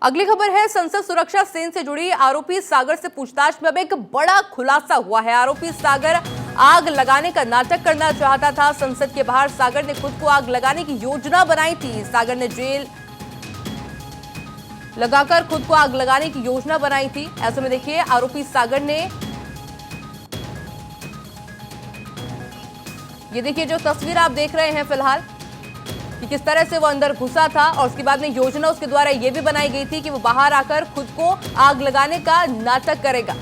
अगली खबर है संसद सुरक्षा सेन से जुड़ी। आरोपी सागर से पूछताछ में अब एक बड़ा खुलासा हुआ है। आरोपी सागर आग लगाने का नाटक करना चाहता था। संसद के बाहर सागर ने खुद को आग लगाने की योजना बनाई थी। सागर ने जेल लगाकर खुद को आग लगाने की योजना बनाई थी। ऐसे में देखिए आरोपी सागर ने ये देखिए जो तस्वीर आप देख रहे हैं फिलहाल कि किस तरह से वो अंदर घुसा था और उसके बाद में योजना उसके द्वारा ये भी बनाई गई थी कि वो बाहर आकर खुद को आग लगाने का नाटक करेगा।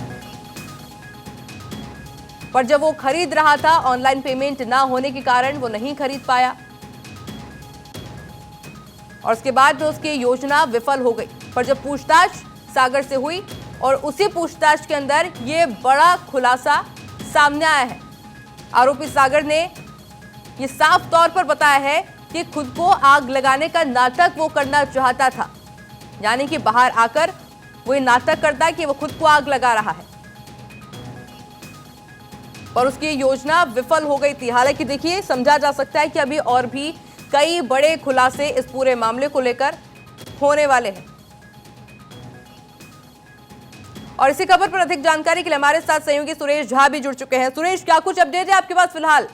पर जब वो खरीद रहा था, ऑनलाइन पेमेंट ना होने के कारण वो नहीं खरीद पाया और उसके बाद में उसकी योजना विफल हो गई। पर जब पूछताछ सागर से हुई और उसी पूछताछ के अंदर ये बड़ा खुलासा सामने आया है। आरोपी सागर ने ये साफ तौर पर बताया है कि खुद को आग लगाने का नाटक वो करना चाहता था, यानी कि बाहर आकर वो ये नाटक करता है कि वो खुद को आग लगा रहा है, पर उसकी योजना विफल हो गई थी। हालांकि देखिए समझा जा सकता है कि अभी और भी कई बड़े खुलासे इस पूरे मामले को लेकर होने वाले हैं। और इसी खबर पर अधिक जानकारी के लिए हमारे साथ सहयोगी सुरेश झा भी जुड़ चुके हैं। सुरेश, क्या कुछ अपडेट है आपके पास फिलहाल?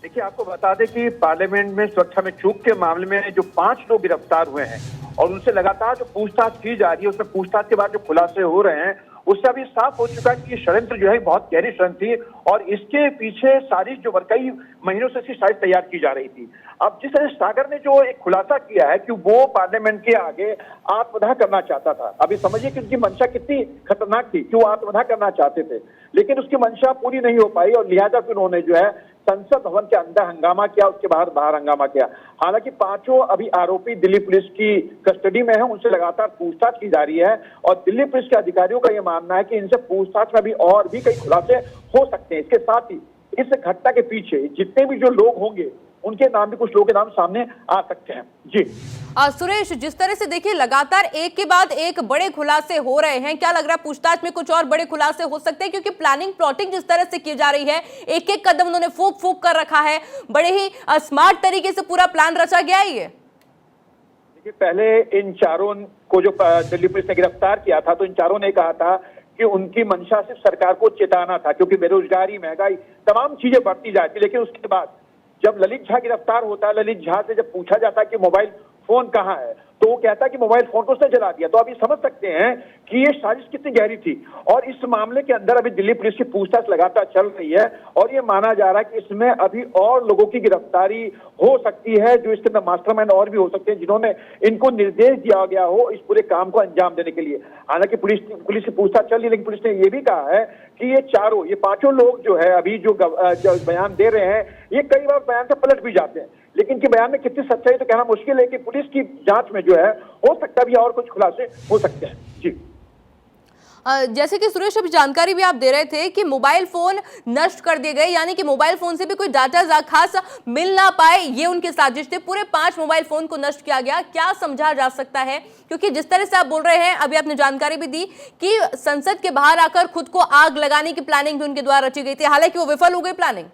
देखिए, आपको बता दें कि पार्लियामेंट में सुरक्षा में चूक के मामले में जो 5 लोग गिरफ्तार हुए हैं और उनसे लगातार जो पूछताछ की जा रही है, उसमें पूछताछ के बाद जो खुलासे हो रहे हैं उससे अभी साफ हो चुका है कि षड्यंत्र जो है बहुत गहरी षड्यंत्र थी और इसके पीछे साजिश जो कई महीनों से इसकी साजिश तैयार की जा रही थी। अब जिस तरह सागर ने जो एक खुलासा किया है कि वो पार्लियामेंट के आगे आत्मदाह करना चाहता था, अभी समझिए कि उनकी मंशा कितनी खतरनाक थी कि वो आत्मदाह करना चाहते थे, लेकिन उसकी मंशा पूरी नहीं हो पाई और लिहाजा फिर उन्होंने जो है संसद भवन के अंदर हंगामा किया, उसके बाहर हंगामा किया। हालांकि 5 अभी आरोपी दिल्ली पुलिस की कस्टडी में है, उनसे लगातार पूछताछ की जा रही है और दिल्ली पुलिस के अधिकारियों का यह मानना है कि इनसे पूछताछ में अभी और भी कई खुलासे हो सकते हैं। इसके साथ ही इस घटना के पीछे जितने भी जो लोग होंगे उनके नाम भी, कुछ लोगों के नाम सामने आ सकते हैं। जी सुरेश, जिस तरह से देखिए लगातार एक के बाद एक बड़े खुलासे हो रहे हैं, क्या लग रहा है पूछताछ में कुछ और बड़े खुलासे हो सकते हैं? क्योंकि प्लानिंग प्लॉटिंग जिस तरह से की जा रही है, एक एक कदम उन्होंने फूक कर रखा है, बड़े ही स्मार्ट तरीके से पूरा प्लान रचा गया है ये। देखिए, पहले इन चारों को जो दिल्ली पुलिस ने गिरफ्तार किया था तो इन चारों ने कहा था कि उनकी मंशा सिर्फ सरकार को चेताना था, क्योंकि बेरोजगारी, महंगाई, तमाम चीजें बढ़ती जाती। लेकिन उसके बाद जब ललित झा गिरफ्तार होता है, ललित झा से जब पूछा जाता है कि मोबाइल फोन कहाँ है, तो वो कहता है कि मोबाइल फोन को उसने जला दिया। तो आप ये समझ सकते हैं कि ये साजिश कितनी गहरी थी। और इस मामले के अंदर अभी दिल्ली पुलिस की पूछताछ लगातार चल रही है और ये माना जा रहा है कि इसमें अभी और लोगों की गिरफ्तारी हो सकती है, जो इसके अंदर मास्टरमाइंड और भी हो सकते हैं, जिन्होंने इनको निर्देश दिया गया हो इस पूरे काम को अंजाम देने के लिए। हालांकि पुलिस की पूछताछ चल रही है, लेकिन पुलिस ने ये भी कहा है कि ये 5 लोग जो है अभी जो बयान दे रहे हैं, ये कई बार बयान से पलट भी जाते हैं, लेकिन इनके बयान में कितनी सच्चाई तो कहना मुश्किल है कि पुलिस की जांच में जो है हो सकता भी और कुछ खुलासे हो सकते हैं। जी जैसे कि सुरेश अभी जानकारी भी आप दे रहे थे कि मोबाइल फोन नष्ट कर दिए गए, यानी कि मोबाइल फोन से भी कोई डाटा खास मिल ना पाए, ये उनकी साजिश थी। पूरे 5 मोबाइल फोन को नष्ट किया गया। क्या समझा जा सकता है? क्योंकि जिस तरह से आप बोल रहे हैं, अभी आपने जानकारी भी दी कि संसद के बाहर आकर खुद को आग लगाने की प्लानिंग भी उनके द्वारा रची गई थी, हालांकि वो विफल हो गई प्लानिंग।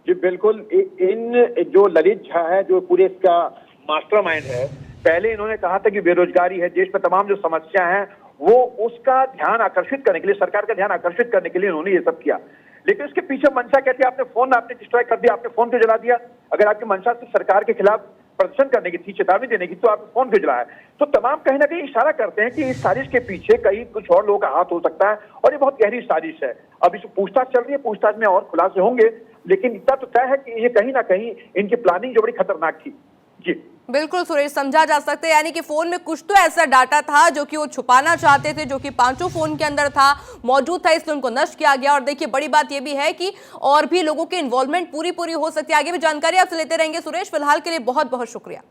जी बिल्कुल, इन जो ललित झा है, जो पूरे इसका मास्टरमाइंड है, पहले इन्होंने कहा था कि बेरोजगारी है, देश में तमाम जो समस्या है, वो उसका ध्यान आकर्षित करने के लिए, सरकार का ध्यान आकर्षित करने के लिए इन्होंने ये सब किया। लेकिन उसके पीछे मंशा कहती है आपने डिस्ट्रॉय कर दिया, आपने फोन क्यों जला दिया? अगर आपकी मंशा सिर्फ सरकार के खिलाफ प्रदर्शन करने की थी, चेतावनी देने की, तो आपने फोन क्यों जलाया? तो तमाम कहीं ना कहीं इशारा करते हैं कि इस साजिश के पीछे कई कुछ और लोगों का हाथ हो सकता है और ये बहुत गहरी साजिश है। अब इस पूछताछ चल रही है, पूछताछ में और खुलासे होंगे, लेकिन इतना तो तय है कि ये कहीं ना कहीं इनकी प्लानिंग जो बड़ी खतरनाक थी। जी बिल्कुल सुरेश, समझा जा सकता है, यानी कि फोन में कुछ तो ऐसा डाटा था जो कि वो छुपाना चाहते थे, जो कि 5 फोन के अंदर था, मौजूद था, इसलिए उनको नष्ट किया गया। और देखिए बड़ी बात यह भी है कि और भी लोगों के इन्वॉल्वमेंट पूरी हो सकती है। आगे भी जानकारी आपसे लेते रहेंगे सुरेश। फिलहाल के लिए बहुत बहुत शुक्रिया।